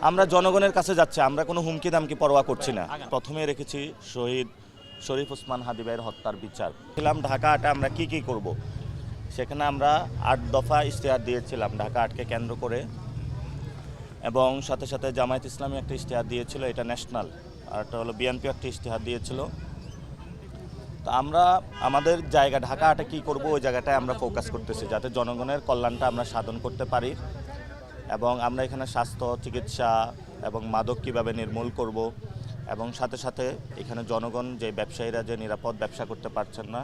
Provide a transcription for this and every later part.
আমরা জনগণের কাছে যাচ্ছি, আমরা কোনো হুমকি দামকি পরোয়া করছি না। প্রথমে রেখেছি শহীদ শরীফ ওসমান হাদী ভাইয়ের হত্যার বিচার। ছিলাম ঢাকা আটে আমরা কি করব, সেখানে আমরা 8 দফা ইশতেহার দিয়েছিলাম ঢাকা আটকে কেন্দ্র করে, এবং সাথে সাথে জামায়াত ইসলামী একটা ইশতেহার দিয়েছিল, এটা ন্যাশনাল, আর একটা হলো বিএনপি একটা ইশতেহার দিয়েছিল। তো আমরা আমাদের জায়গা ঢাকা আটে কী করব ওই জায়গাটায় আমরা ফোকাস করতেছি, যাতে জনগণের কল্যাণটা আমরা সাধন করতে পারি। এবং আমরা এখানে স্বাস্থ্য চিকিৎসা এবং মাদক কীভাবে নির্মূল করব, এবং সাথে সাথে এখানে জনগণ যে ব্যবসায়ীরা যে নিরাপদ ব্যবসা করতে পারছেন না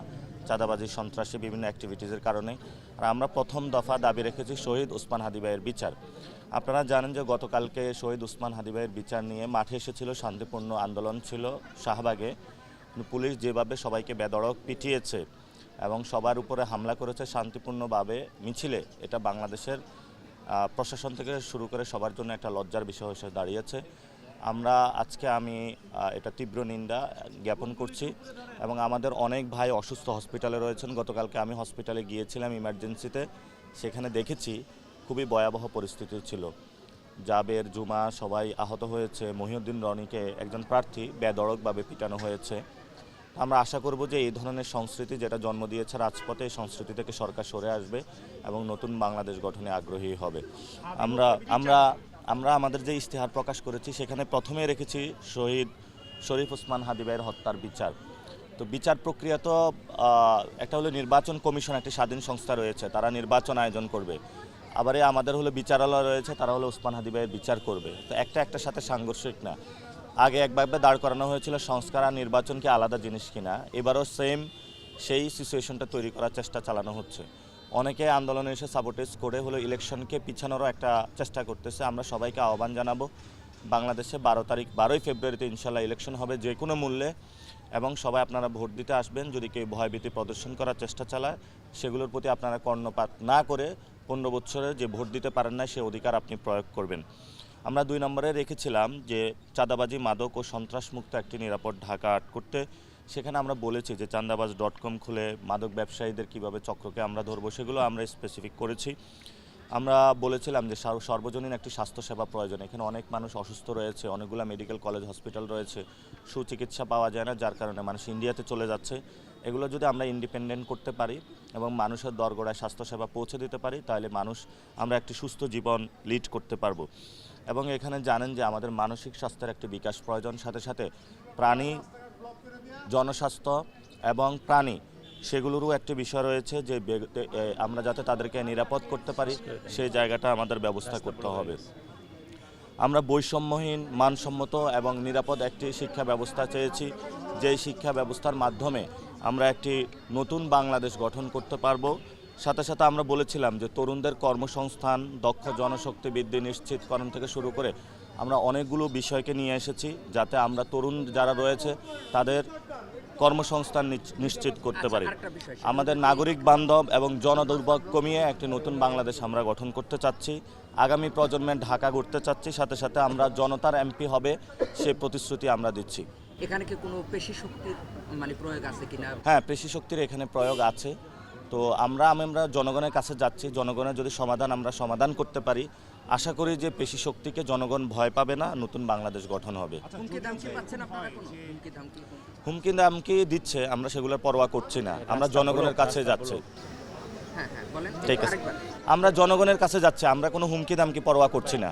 চাঁদাবাজি সন্ত্রাসী বিভিন্ন অ্যাক্টিভিটিসের কারণে। আর আমরা প্রথম দফা দাবি রেখেছি শহীদ ওসমান হাদী ভাইয়ের বিচার। আপনারা জানেন যে গতকালকে শহীদ ওসমান হাদী ভাইয়ের বিচার নিয়ে মাঠে এসেছিল, শান্তিপূর্ণ আন্দোলন ছিল শাহবাগে। পুলিশ যেভাবে সবাইকে বেধড়ক পিটিয়েছে এবং সবার উপরে হামলা করেছে শান্তিপূর্ণভাবে মিছিলে, এটা বাংলাদেশের প্রশাসন থেকে শুরু করে সবার জন্য একটা লজ্জার বিষয় হিসেবে দাঁড়িয়েছে। আমি এটা তীব্র নিন্দা জ্ঞাপন করছি, এবং আমাদের অনেক ভাই অসুস্থ হসপিটালে রয়েছেন। গতকালকে আমি হসপিটালে গিয়েছিলাম ইমার্জেন্সিতে, সেখানে দেখেছি খুবই ভয়াবহ পরিস্থিতি ছিল। জাবের, জুমা সবাই আহত হয়েছে, মহিউদ্দিন রনিকে একজন প্রার্থী বেধড়কভাবে পিটানো হয়েছে। আমরা আশা করব যে এই ধরনের সংস্কৃতি যেটা জন্ম দিয়েছে রাজপথে, এই সংস্কৃতি থেকে সরকার সরে আসবে এবং নতুন বাংলাদেশ গঠনে আগ্রহী হবে। আমরা আমাদের যে ইশতেহার প্রকাশ করেছি সেখানে প্রথমে রেখেছি শহীদ শরীফ ওসমান হাদী ভাইয়ের হত্যার বিচার। তো বিচার প্রক্রিয়া তো একটা হলো নির্বাচন কমিশন, একটি স্বাধীন সংস্থা রয়েছে, তারা নির্বাচন আয়োজন করবে। আবার আমাদের হলো বিচারালয় রয়েছে, তারা হলো ওসমান হাদী ভাইয়ের বিচার করবে। তো একটার সাথে সাংঘর্ষিক না। আগে একভাবে দাঁড় করানো হয়েছিল সংস্কার আর নির্বাচন কি আলাদা জিনিস কিনা, এবারও সেম সেই সিচুয়েশনটা তৈরি করার চেষ্টা চালানো হচ্ছে। অনেকে আন্দোলনে এসে সাবোটেজ করে হলো ইলেকশনকে পিছানোরও একটা চেষ্টা করতেছে। আমরা সবাইকে আহ্বান জানাবো, বাংলাদেশে 12 ফেব্রুয়ারিতে ইনশাল্লাহ ইলেকশন হবে যে কোনো মূল্যে, এবং সবাই আপনারা ভোট দিতে আসবেন। যদি কেউ ভয়ভীতি প্রদর্শন করার চেষ্টা চালায় সেগুলোর প্রতি আপনারা কর্ণপাত না করে 15 বছরের যে ভোট দিতে পারেন না সে অধিকার আপনি প্রয়োগ করবেন। আমরা 2 নম্বরে রেখেছিলাম যে চাঁদাবাজি, মাদক ও সন্ত্রাসমুক্ত একটি নিরাপদ ঢাকা আট করতে। সেখানে আমরা বলেছি যে চাঁদাবাজ.com খুলে মাদক ব্যবসায়ীদের কিভাবে চক্রকে আমরা ধরবো সেগুলো আমরা স্পেসিফিক করেছি। আমরা বলেছিলাম যে সর্বজনীন একটি স্বাস্থ্যসেবা প্রয়োজন। এখানে অনেক মানুষ অসুস্থ রয়েছে, অনেকগুলো মেডিকেল কলেজ হসপিটাল রয়েছে, সুচিকিৎসা পাওয়া যায় না, যার কারণে মানুষ ইন্ডিয়াতে চলে যাচ্ছে। এগুলো যদি আমরা ইন্ডিপেন্ডেন্ট করতে পারি এবং মানুষের দরগড়ায় স্বাস্থ্যসেবা পৌঁছে দিতে পারি, তাহলে আমরা একটি সুস্থ জীবন লিড করতে পারবো। এবং এখানে জানেন যে আমাদের মানসিক স্বাস্থ্যের একটি বিকাশ প্রয়োজন, সাথে সাথে প্রাণী, জনস্বাস্থ্য এবং প্রাণী সেগুলোরও একটি বিষয় রয়েছে যে আমরা যাতে তাদেরকে নিরাপদ করতে পারি সেই জায়গাটা আমাদের ব্যবস্থা করতে হবে। আমরা বৈষম্যহীন, মানসম্মত এবং নিরাপদ একটি শিক্ষা ব্যবস্থা চেয়েছি, যেই শিক্ষা ব্যবস্থার মাধ্যমে আমরা একটি নতুন বাংলাদেশ গঠন করতে পারবো। সাথে সাথে আমরা বলেছিলাম যে তরুণদের কর্মসংস্থান, দক্ষ জনশক্তি বৃদ্ধি নিশ্চিতকরণ থেকে শুরু করে আমরা অনেকগুলো বিষয়কে নিয়ে এসেছি, যাতে আমরা তরুণ যারা রয়েছে তাদের কর্মসংস্থান নিশ্চিত করতে পারি। আমাদের নাগরিক বান্ধব এবং জনদুর্ভোগ কমিয়ে একটি নতুন বাংলাদেশ আমরা গঠন করতে চাচ্ছি। আগামী প্রজন্মের ঢাকা গড়তে চাচ্ছি, সাথে সাথে আমরা জনতার এমপি হবে সেই প্রতিশ্রুতি আমরা দিচ্ছি। এখানে কি কোনো পেশি শক্তির প্রয়োগ আছে কিনা? হ্যাঁ, পেশি শক্তির এখানে প্রয়োগ আছে। তো আমরা জনগণের কাছে যাচ্ছি, জনগণের যদি আমরা সমাধান করতে পারি, আশা করি যে পেশি শক্তিকে জনগণ ভয় পাবে না, নতুন বাংলাদেশ গঠন হবে। হুমকি দামকি দিচ্ছে, আমরা সেগুলোর পরোয়া করছি না, আমরা জনগণের কাছে যাচ্ছি। ঠিক আছে, আমরা জনগণের কাছে যাচ্ছি, আমরা কোনো হুমকি দামকি পরোয়া করছি না।